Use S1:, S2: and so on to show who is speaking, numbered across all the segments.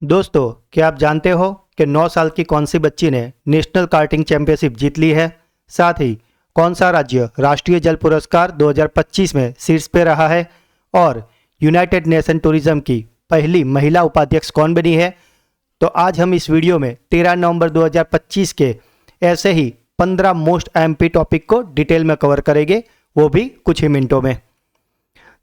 S1: दोस्तों, क्या आप जानते हो कि 9 साल की कौन सी बच्ची ने नेशनल कार्टिंग चैंपियनशिप जीत ली है? साथ ही कौन सा राज्य राष्ट्रीय जल पुरस्कार 2025 में शीर्ष पे रहा है? और यूनाइटेड नेशन टूरिज्म की पहली महिला उपाध्यक्ष कौन बनी है? तो आज हम इस वीडियो में 13 नवंबर 2025 के ऐसे ही 15 मोस्ट एमपी टॉपिक को डिटेल में कवर करेंगे, वो भी कुछ ही मिनटों में,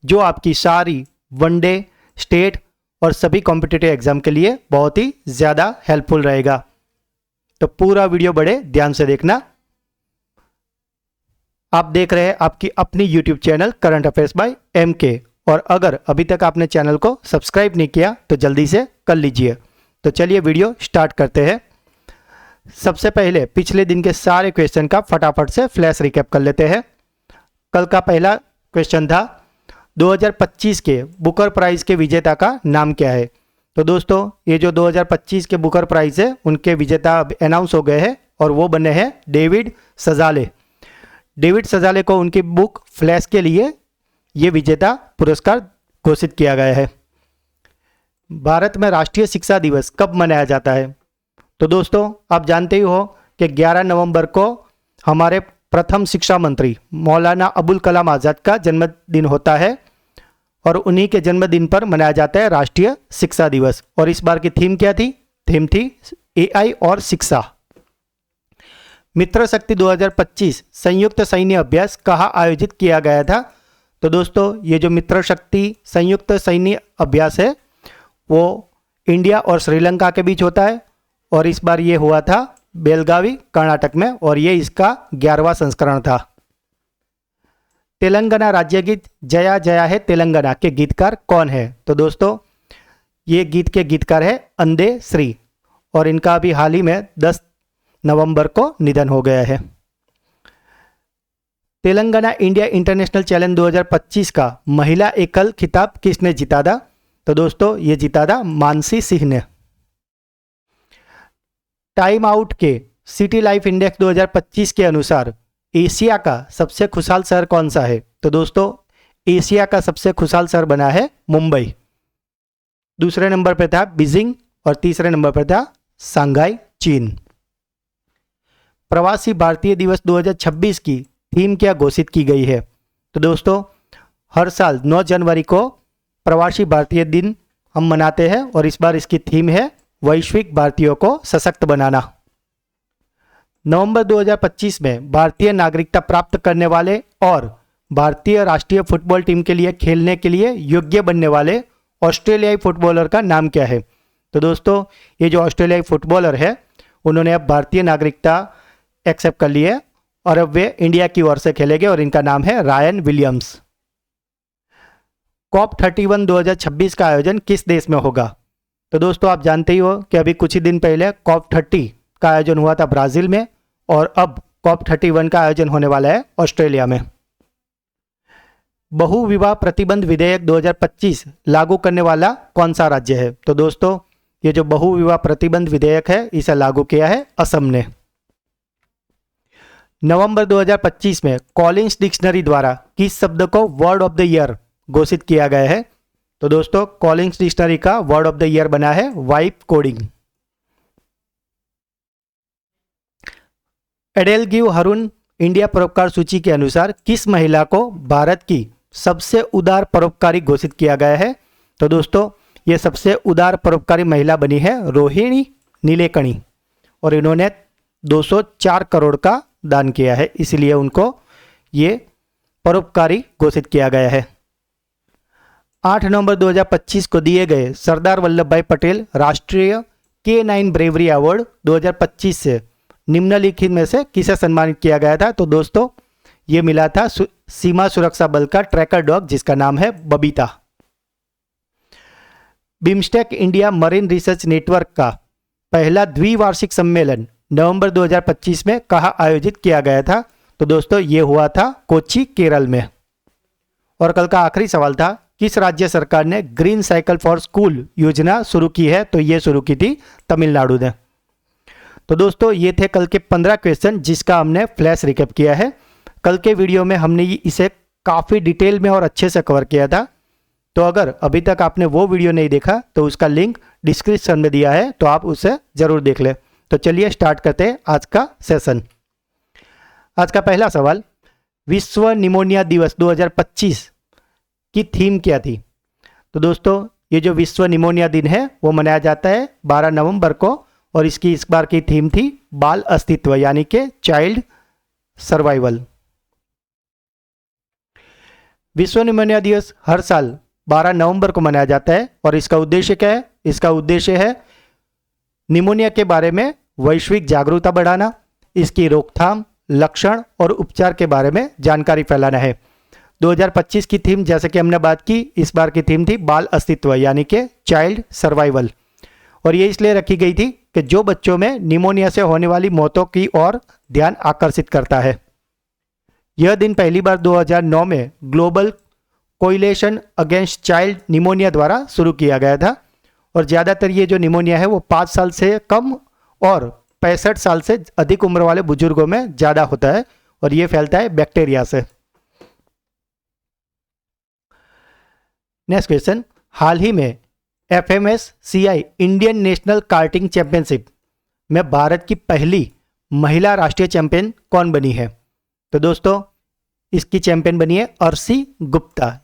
S1: जो आपकी सारी वनडे, स्टेट और सभी कॉम्पिटिटिव एग्जाम के लिए बहुत ही ज़्यादा हेल्पफुल रहेगा। तो पूरा वीडियो बड़े ध्यान से देखना। आप देख रहे हैं आपकी अपनी YouTube channel current affairs by MK, और अगर अभी तक आपने चैनल को सब्सक्राइब नहीं किया तो जल्दी से कर लीजिए। तो चलिए वीडियो स्टार्ट करते हैं। सबसे पहले पिछले दिन के सारे क्वेश्चन का फटाफट से फ्लैश रिकैप कर लेते हैं। कल का पहला क्वेश्चन था 2025 के बुकर प्राइज़ के विजेता का नाम क्या है? तो दोस्तों, ये जो 2025 के बुकर प्राइज़ है उनके विजेता अनाउंस हो गए हैं और वो बने हैं डेविड सजाले। डेविड सजाले को उनकी बुक फ्लैश के लिए ये विजेता पुरस्कार घोषित किया गया है। भारत में राष्ट्रीय शिक्षा दिवस कब मनाया जाता है? तो दोस्तों, आप जानते ही हो कि 11 नवंबर को हमारे प्रथम शिक्षा मंत्री मौलाना अबुल कलाम आज़ाद का जन्मदिन होता है और उन्हीं के जन्मदिन पर मनाया जाता है राष्ट्रीय शिक्षा दिवस। और इस बार की थीम क्या थी? थीम थी एआई और शिक्षा। मित्र शक्ति 2025 संयुक्त सैन्य अभ्यास कहाँ आयोजित किया गया था? तो दोस्तों, ये जो मित्र शक्ति संयुक्त सैन्य अभ्यास है वो इंडिया और श्रीलंका के बीच होता है और इस बार ये हुआ था बेलगावी, कर्नाटक में, और ये इसका 11वां संस्करण था। तेलंगाना राज्य गीत जया जया है तेलंगाना के गीतकार कौन है? तो दोस्तों, ये गीत के गीतकार है अंदे श्री और इनका अभी हाल ही में 10 नवंबर को निधन हो गया है। तेलंगाना इंडिया इंटरनेशनल चैलेंज 2025 का महिला एकल खिताब किसने जीता था? तो दोस्तों, ये जीता था मानसी सिंह ने। टाइम आउट के सिटी लाइफ इंडेक्स 2025 के अनुसार एशिया का सबसे खुशहाल शहर कौन सा है? तो दोस्तों, एशिया का सबसे खुशहाल शहर बना है मुंबई। दूसरे नंबर पर था बीजिंग और तीसरे नंबर पर था शंघाई, चीन। प्रवासी भारतीय दिवस 2026 की थीम क्या घोषित की गई है? तो दोस्तों, हर साल 9 जनवरी को प्रवासी भारतीय दिन हम मनाते हैं और इस बार इसकी थीम है वैश्विक भारतीयों को सशक्त बनाना। नवंबर 2025 में भारतीय नागरिकता प्राप्त करने वाले और भारतीय राष्ट्रीय फुटबॉल टीम के लिए खेलने के लिए योग्य बनने वाले ऑस्ट्रेलियाई फुटबॉलर का नाम क्या है? तो दोस्तों, ये जो ऑस्ट्रेलियाई फुटबॉलर है उन्होंने अब भारतीय नागरिकता एक्सेप्ट कर ली है और अब वे इंडिया की ओर से खेलेंगे और इनका नाम है रायन विलियम्स। COP 31 2026 का आयोजन किस देश में होगा? तो दोस्तों, आप जानते ही हो कि अभी कुछ ही दिन पहले COP 30 का आयोजन हुआ था ब्राज़ील में और अब COP 31 का आयोजन होने वाला है ऑस्ट्रेलिया में। बहु विवाह प्रतिबंध विधेयक 2025 लागू करने वाला कौन सा राज्य है? तो दोस्तों, ये जो बहु विवाह प्रतिबंध विधेयक है इसे लागू किया है असम ने। नवंबर 2025 में कॉलिंस डिक्शनरी द्वारा किस शब्द को वर्ड ऑफ द ईयर घोषित किया गया है? तो दोस्तों, कॉलिंस डिक्शनरी का वर्ड ऑफ द ईयर बना है vibe coding. EdelGive Harun India परोपकार सूची के अनुसार किस महिला को भारत की सबसे उदार परोपकारी घोषित किया गया है? तो दोस्तों, ये सबसे उदार परोपकारी महिला बनी है रोहिणी नीलेकणी और इन्होंने 204 करोड़ का दान किया है, इसलिए उनको ये परोपकारी घोषित किया गया है। 8 नवंबर 2025 को दिए गए सरदार वल्लभ भाई पटेल राष्ट्रीय K9 ब्रेवरी अवार्ड 2025 से निम्नलिखित में से किसे सम्मानित किया गया था? तो दोस्तों, ये मिला था सीमा सुरक्षा बल का ट्रैकर डॉग जिसका नाम है Babita. BIMSTEC India marine research network का पहला द्विवार्षिक सम्मेलन नवंबर 2025 में कहाँ आयोजित किया गया था? तो दोस्तों, ये हुआ था कोच्चि, केरल में। और कल का आखिरी सवाल था किस राज्य सरकार ने ग्रीन साइकिल फॉर स्कूल योजना शुरू की है? तो ये शुरू की थी तमिलनाडु ने। तो दोस्तों, ये थे कल के 15 क्वेश्चन जिसका हमने फ्लैश रिकैप किया है। कल के वीडियो में हमने इसे काफ़ी डिटेल में और अच्छे से कवर किया था। तो अगर अभी तक आपने वो वीडियो नहीं देखा तो उसका लिंक डिस्क्रिप्शन में दिया है, तो आप उसे ज़रूर देख लें। तो चलिए स्टार्ट करते हैं आज का सेशन। आज का पहला सवाल, विश्व निमोनिया दिवस 2025 की थीम क्या थी? तो दोस्तों ये जो विश्व निमोनिया दिन है वो मनाया जाता है 12 नवंबर को, और इसकी इस बार की थीम थी बाल अस्तित्व यानी कि चाइल्ड सर्वाइवल। विश्व निमोनिया दिवस हर साल 12 नवंबर को मनाया जाता है और इसका उद्देश्य क्या है? इसका उद्देश्य है निमोनिया के बारे में वैश्विक जागरूकता बढ़ाना, इसकी रोकथाम, लक्षण और उपचार के बारे में जानकारी फैलाना है। 2025 की थीम जैसे कि हमने बात की, इस बार की थीम थी बाल अस्तित्व यानी कि चाइल्ड सर्वाइवल, और ये इसलिए रखी गई थी कि जो बच्चों में निमोनिया से होने वाली मौतों की ओर ध्यान आकर्षित करता है। यह दिन पहली बार 2009 में ग्लोबल कोइलेशन अगेंस्ट चाइल्ड निमोनिया द्वारा शुरू किया गया था, और ज़्यादातर ये जो निमोनिया है वो 5 साल से कम और 65 साल से अधिक उम्र वाले बुजुर्गों में ज़्यादा होता है, और ये फैलता है बैक्टीरिया से। नेक्स्ट क्वेश्चन, हाल ही में FMSCI Indian National Karting Championship में भारत की पहली महिला राष्ट्रीय चैंपियन कौन बनी है? तो दोस्तों इसकी चैंपियन बनी है अर्शी गुप्ता।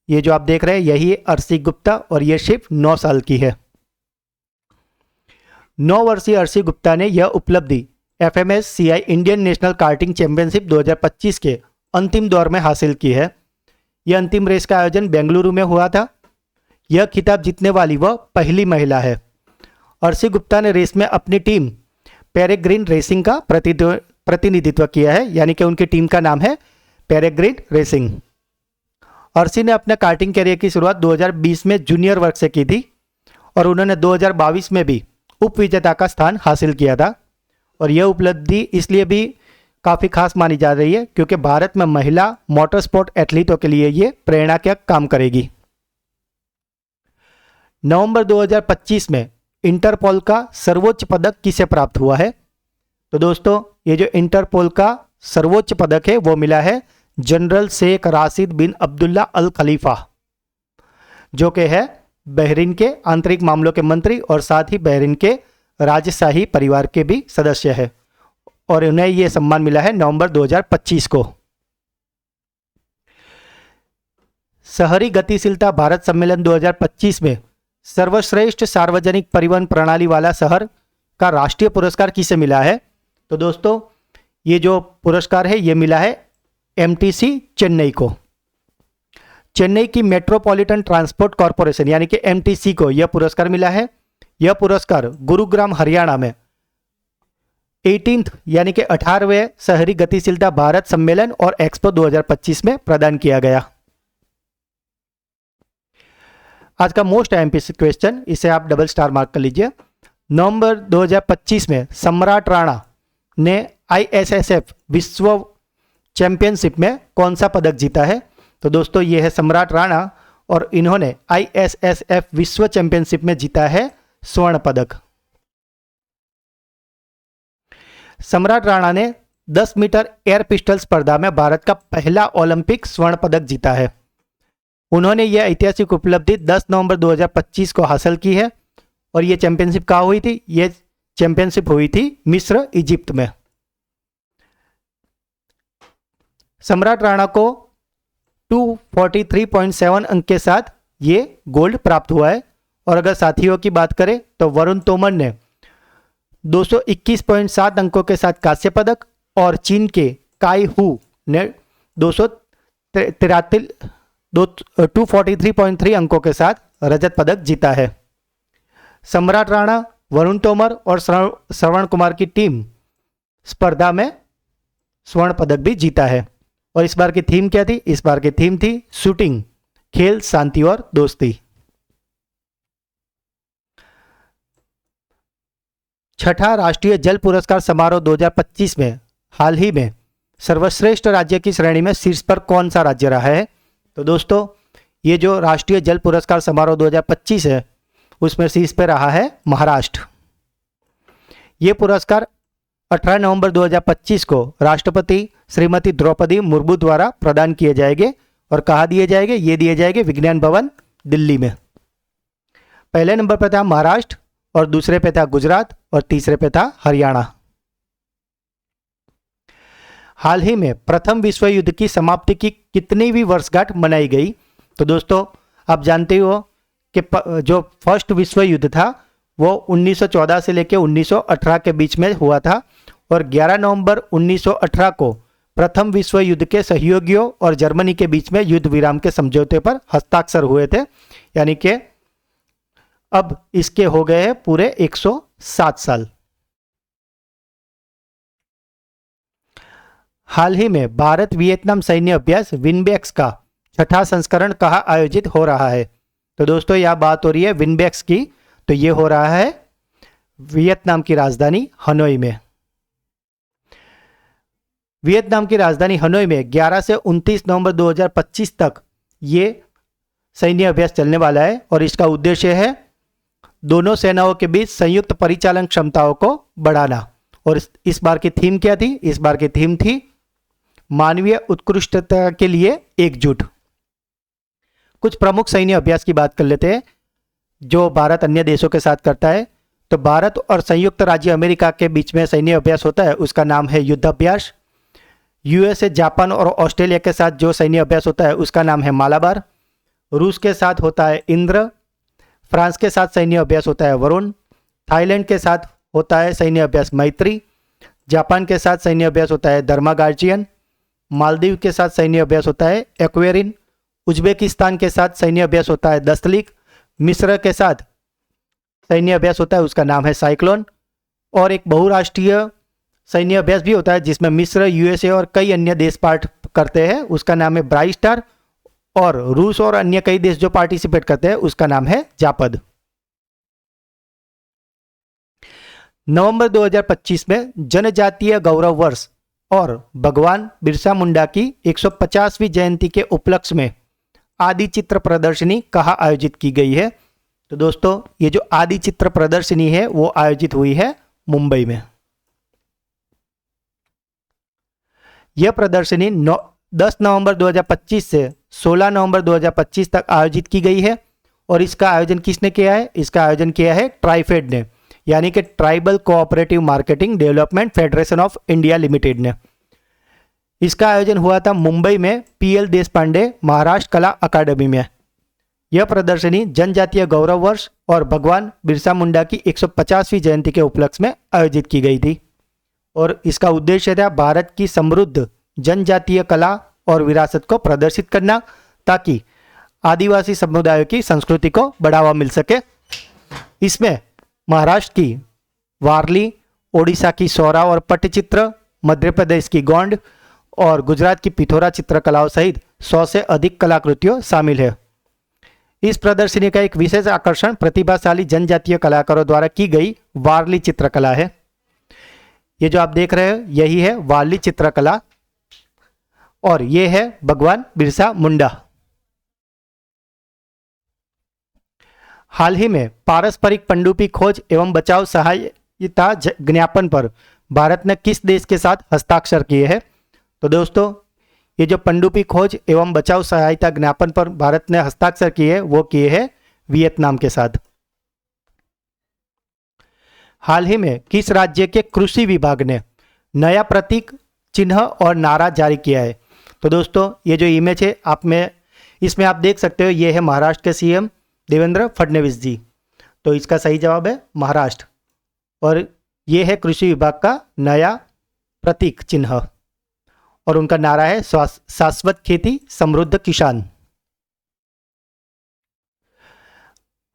S1: ये जो आप देख रहे हैं यही है अर्शी गुप्ता, और ये सिर्फ 9 साल की है। 9 वर्षीय अर्शी गुप्ता ने यह उपलब्धि FMSCI Indian National Karting Championship 2025 के अंतिम दौर में हासिल की है। यह अंतिम रेस का आयोजन बेंगलुरु में हुआ था। यह खिताब जीतने वाली वह पहली महिला है। अर्शी गुप्ता ने रेस में अपनी टीम पेरेग्रीन रेसिंग का प्रतिनिधित्व किया है, यानी कि उनकी टीम का नाम है पेरेग्रीन रेसिंग। अर्शी ने अपने कार्टिंग कैरियर की शुरुआत 2020 में जूनियर वर्ग से की थी, और उन्होंने 2022 में भी उप विजेता का स्थान हासिल किया था। और यह उपलब्धि इसलिए भी काफ़ी खास मानी जा रही है क्योंकि भारत में महिला मोटर स्पोर्ट एथलीटों के लिए ये प्रेरणा का काम करेगी। नवंबर 2025 में इंटरपोल का सर्वोच्च पदक किसे प्राप्त हुआ है? तो दोस्तों ये जो इंटरपोल का सर्वोच्च पदक है वो मिला है जनरल शेख राशिद बिन अब्दुल्ला अल खलीफा, जो कि है बहरीन के आंतरिक मामलों के मंत्री और साथ ही बहरीन के राजशाही परिवार के भी सदस्य है, और उन्हें यह सम्मान मिला है नवंबर 2025 को। शहरी गतिशीलता भारत सम्मेलन 2025 में सर्वश्रेष्ठ सार्वजनिक परिवहन प्रणाली वाला शहर का राष्ट्रीय पुरस्कार किसे मिला है? तो दोस्तों ये जो पुरस्कार है ये मिला है MTC चेन्नई को। चेन्नई की मेट्रोपॉलिटन ट्रांसपोर्ट कॉरपोरेशन यानी कि MTC को यह पुरस्कार मिला है। यह पुरस्कार गुरुग्राम हरियाणा में 18th यानी कि 18वें शहरी गतिशीलता भारत सम्मेलन और एक्सपो 2025 में प्रदान किया गया। आज का मोस्ट एमपीसी क्वेश्चन, इसे आप डबल स्टार मार्क कर लीजिए। नवंबर 2025 में सम्राट राणा ने ISSF विश्व चैंपियनशिप में कौन सा पदक जीता है? तो दोस्तों ये है सम्राट राणा, और इन्होंने ISSF विश्व चैंपियनशिप में जीता है स्वर्ण पदक। सम्राट राणा ने 10 मीटर एयर पिस्टल स्पर्धा में भारत का पहला ओलंपिक स्वर्ण पदक जीता है। उन्होंने यह ऐतिहासिक उपलब्धि 10 नवंबर 2025 को हासिल की है, और यह चैंपियनशिप कहाँ हुई थी? यह चैंपियनशिप हुई थी मिस्र, इजिप्ट में। सम्राट राणा को 243.7 अंक के साथ ये गोल्ड प्राप्त हुआ है। और अगर साथियों की बात करें तो वरुण तोमर ने 221.7 अंकों के साथ कांस्य पदक, और चीन के काई हु ने 243.3 अंकों के साथ रजत पदक जीता है। सम्राट राणा, वरुण तोमर और श्रवण कुमार की टीम स्पर्धा में स्वर्ण पदक भी जीता है। और इस बार की थीम क्या थी? इस बार की थीम थी शूटिंग, खेल, शांति और दोस्ती। छठा राष्ट्रीय जल पुरस्कार समारोह 2025 में हाल ही में सर्वश्रेष्ठ राज्य की श्रेणी में शीर्ष पर कौन सा राज्य रहा है? तो दोस्तों ये जो राष्ट्रीय जल पुरस्कार समारोह 2025 है उसमें शीर्ष पर रहा है महाराष्ट्र। ये पुरस्कार 18 नवंबर 2025 को राष्ट्रपति श्रीमती द्रौपदी मुर्मू द्वारा प्रदान किए जाएंगे। और कहाँ दिए जाएंगे? ये दिए जाएंगे विज्ञान भवन दिल्ली में। पहले नंबर पर था महाराष्ट्र और दूसरे पे था गुजरात और तीसरे पे था हरियाणा। हाल ही में प्रथम विश्व युद्ध की समाप्ति की कितनीवीं वर्षगांठ मनाई गई? तो दोस्तों आप जानते हो कि जो फर्स्ट विश्व युद्ध था वो 1914 से लेकर 1918 के बीच में हुआ था और 11 नवंबर 1918 को प्रथम विश्व युद्ध के सहयोगियों और जर्मनी के बीच में युद्ध विराम के समझौते पर हस्ताक्षर हुए थे। यानी कि अब इसके हो गए हैं पूरे 107 साल। हाल ही में भारत वियतनाम सैन्य अभ्यास विनबेक्स का छठा संस्करण कहाँ आयोजित हो रहा है? तो दोस्तों यह बात हो रही है विनबेक्स की, तो ये हो रहा है वियतनाम की राजधानी हनोई में। वियतनाम की राजधानी हनोई में 11 से 29 नवंबर 2025 तक ये सैन्य अभ्यास चलने वाला है और इसका उद्देश्य है दोनों सेनाओं के बीच संयुक्त परिचालन क्षमताओं को बढ़ाना। और इस बार की थीम क्या थी? इस बार की थीम थी मानवीय उत्कृष्टता के लिए एकजुट। कुछ प्रमुख सैन्य अभ्यास की बात कर लेते हैं जो भारत अन्य देशों के साथ करता है। तो भारत और संयुक्त राज्य अमेरिका के बीच में सैन्य अभ्यास होता है, उसका नाम है युद्धाभ्यास। यूएसए, जापान और ऑस्ट्रेलिया के साथ जो सैन्य अभ्यास होता है उसका नाम है मालाबार। रूस के साथ होता है इंद्र। फ्रांस के साथ सैन्य अभ्यास होता है वरुण। थाईलैंड के साथ होता है सैन्य अभ्यास मैत्री। जापान के साथ सैन्य अभ्यास होता है धर्मा गार्जियन। मालदीव के साथ सैन्य अभ्यास होता है एक्वेरिन। उज्बेकिस्तान के साथ सैन्य अभ्यास होता है दस्तलिक। मिस्र के साथ सैन्य अभ्यास होता है उसका नाम है साइक्लोन। और एक बहुराष्ट्रीय सैन्य अभ्यास भी होता है जिसमें मिस्र, यूएसए और कई अन्य देश पार्ट करते हैं, उसका नाम है ब्राइट स्टार। और रूस और अन्य कई देश जो पार्टिसिपेट करते हैं उसका नाम है जापद। नवंबर 2025 में जनजातीय गौरव वर्ष और भगवान बिरसा मुंडा की 150वीं जयंती के उपलक्ष्य में आदि चित्र प्रदर्शनी कहाँ आयोजित की गई है? तो दोस्तों ये जो आदि चित्र प्रदर्शनी है वो आयोजित हुई है मुंबई में। यह प्रदर्शनी 10 नवंबर 2025 से 16 नवंबर 2025 तक आयोजित की गई है और इसका आयोजन किसने किया है? इसका आयोजन किया है ट्राइफेड ने, यानी कि tribal cooperative marketing development federation of India limited ने। इसका आयोजन हुआ था मुंबई में पीएल देशपांडे महाराष्ट्र कला अकादमी में। यह प्रदर्शनी जनजातीय गौरव वर्ष और भगवान बिरसा मुंडा की 150वीं जयंती के उपलक्ष्य में आयोजित की गई थी और इसका उद्देश्य था भारत की समृद्ध जनजातीय कला और विरासत को प्रदर्शित करना ताकि आदिवासी समुदायों की संस्कृति को बढ़ावा मिल सके। इसमें महाराष्ट्र की वारली, ओडिशा की सौरा और पट्टचित्र, मध्य प्रदेश की गोंड और गुजरात की पिथौरा चित्रकलाओं सहित 100 से अधिक कलाकृतियों शामिल है। इस प्रदर्शनी का एक विशेष आकर्षण प्रतिभाशाली जनजातीय कलाकारों द्वारा की गई वारली चित्रकला है। ये जो आप देख रहे हैं यही है वारली चित्रकला और ये है भगवान बिरसा मुंडा। हाल ही में पारस्परिक पनडुब्बी खोज एवं बचाव सहायता ज्ञापन पर भारत ने किस देश के साथ हस्ताक्षर किए हैं? तो दोस्तों ये जो पनडुब्बी खोज एवं बचाव सहायता ज्ञापन पर भारत ने हस्ताक्षर किए वो किए हैं वियतनाम के साथ। हाल ही में किस राज्य के कृषि विभाग ने नया प्रतीक, चिन्ह और नारा जारी किया है? तो दोस्तों ये जो इमेज है आप में इसमें आप देख सकते हो ये है महाराष्ट्र के सीएम देवेंद्र फडणवीस जी। तो इसका सही जवाब है महाराष्ट्र और ये है कृषि विभाग का नया प्रतीक चिन्ह और उनका नारा है शाश्वत खेती समृद्ध किसान।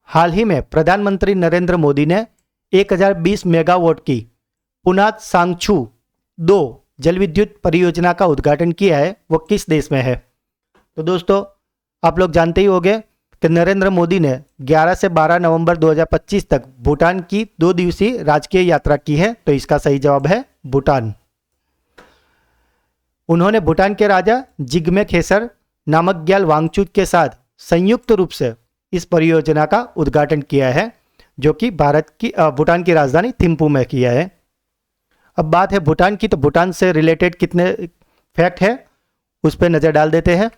S1: हाल ही में प्रधानमंत्री नरेंद्र मोदी ने 1020 मेगावाट की पुनात सांगछू 2 जल विद्युत परियोजना का उद्घाटन किया है, वो किस देश में है? तो दोस्तों आप लोग जानते ही होंगे कि नरेंद्र मोदी ने 11 से 12 नवंबर 2025 तक भूटान की 2 दिवसीय राजकीय यात्रा की है। तो इसका सही जवाब है भूटान। उन्होंने भूटान के राजा जिग्मे खेसर नामग्याल वांगचुक के साथ संयुक्त रूप से इस परियोजना का उद्घाटन किया है जो कि भूटान की राजधानी थिम्पू में किया है। अब बात है भूटान की, तो भूटान से रिलेटेड कितने फैक्ट है उस पर नज़र डाल देते हैं।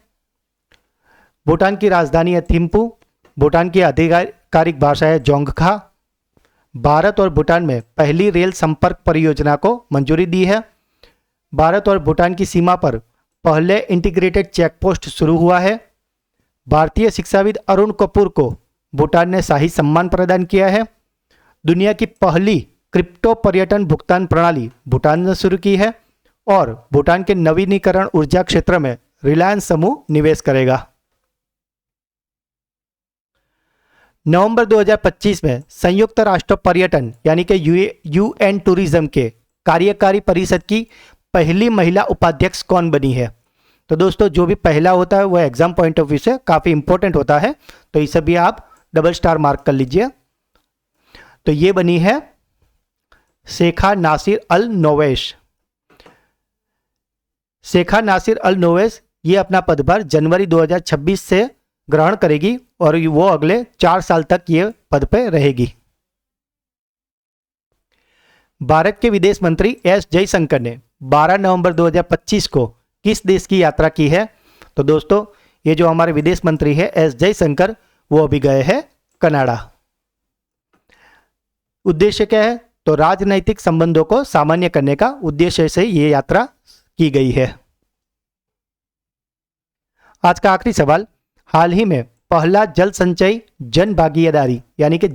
S1: भूटान की राजधानी है थिम्पू, भूटान की आधिकारिक भाषा है जोंगखा। भारत और भूटान में पहली रेल संपर्क परियोजना को मंजूरी दी है। भारत और भूटान की सीमा पर पहले इंटीग्रेटेड चेकपोस्ट शुरू हुआ है। भारतीय शिक्षाविद अरुण कपूर को भूटान ने शाही सम्मान प्रदान किया है। दुनिया की पहली क्रिप्टो पर्यटन भुगतान प्रणाली भूटान ने शुरू की है। और भूटान के नवीनीकरण ऊर्जा क्षेत्र में रिलायंस समूह निवेश करेगा। नवंबर 2025 में संयुक्त राष्ट्र पर्यटन यानी कि यूएन टूरिज्म के कार्यकारी परिषद की पहली महिला उपाध्यक्ष कौन बनी है? तो दोस्तों जो भी पहला होता है वह एग्जाम पॉइंट ऑफ व्यू से काफ़ी इंपॉर्टेंट होता है, तो इसे भी आप डबल स्टार मार्क कर लीजिए। तो ये बनी है शेखा नासिर अल नोवेश। शेखा नासिर अल नोवेश ये अपना पदभार जनवरी 2026 से ग्रहण करेगी और वो अगले 4 साल तक ये पद पे रहेगी। भारत के विदेश मंत्री एस जयशंकर ने 12 नवंबर 2025 को किस देश की यात्रा की है? तो दोस्तों ये जो हमारे विदेश मंत्री है एस जयशंकर, वो अभी गए हैं कनाडा। उद्देश्य क्या है? तो राजनैतिक संबंधों को सामान्य करने का उद्देश्य से ये यात्रा की गई है। आज का आखिरी सवाल, हाल ही में पहला जल संचय जन भागीदारी यानी कि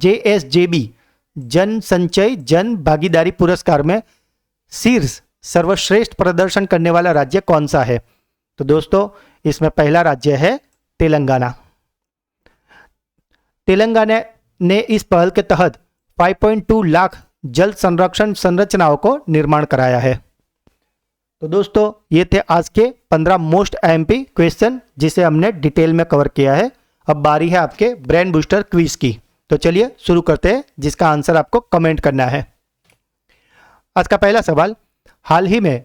S1: JSJB जन संचय जन भागीदारी पुरस्कार में शीर्ष सर्वश्रेष्ठ प्रदर्शन करने वाला राज्य कौन सा है? तो दोस्तों इसमें पहला राज्य है तेलंगाना। तेलंगाना ने इस पहल के तहत 5.2 लाख जल संरक्षण संरचनाओं को निर्माण कराया है। तो दोस्तों ये थे आज के 15 मोस्ट IMP क्वेश्चन जिसे हमने डिटेल में कवर किया है। अब बारी है आपके ब्रेन बूस्टर क्विज की। तो चलिए शुरू करते हैं, जिसका आंसर आपको कमेंट करना है। आज का पहला सवाल, हाल ही में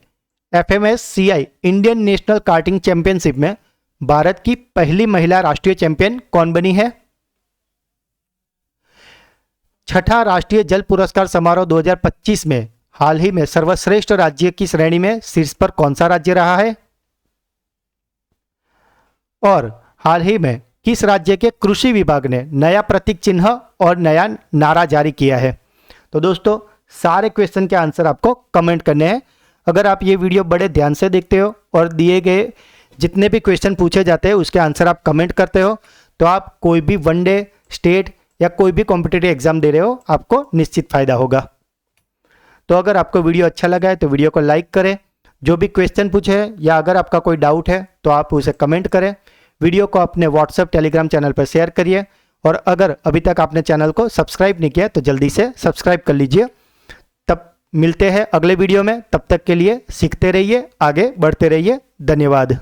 S1: FMSCI Indian National Karting Championship में भारत की पहली महिला राष्ट्रीय चैंपियन कौन बनी है? छठा राष्ट्रीय जल पुरस्कार समारोह 2025 में हाल ही में सर्वश्रेष्ठ राज्य की श्रेणी में शीर्ष पर कौन सा राज्य रहा है? और हाल ही में किस राज्य के कृषि विभाग ने नया प्रतीक चिन्ह और नया नारा जारी किया है? तो दोस्तों सारे क्वेश्चन के आंसर आपको कमेंट करने हैं। अगर आप ये वीडियो बड़े ध्यान से देखते हो और दिए गए जितने भी क्वेश्चन पूछे जाते हैं उसके आंसर आप कमेंट करते हो, तो आप कोई भी वनडे, स्टेट या कोई भी कॉम्पिटिटिव एग्जाम दे रहे हो, आपको निश्चित फायदा होगा। तो अगर आपको वीडियो अच्छा लगा है तो वीडियो को लाइक करें। जो भी क्वेश्चन पूछे हैं या अगर आपका कोई डाउट है तो आप उसे कमेंट करें। वीडियो को अपने व्हाट्सएप, टेलीग्राम चैनल पर शेयर करिए। और अगर अभी तक आपने चैनल को सब्सक्राइब नहीं किया तो जल्दी से सब्सक्राइब कर लीजिए। तब मिलते हैं अगले वीडियो में, तब तक के लिए सीखते रहिए, आगे बढ़ते रहिए। धन्यवाद।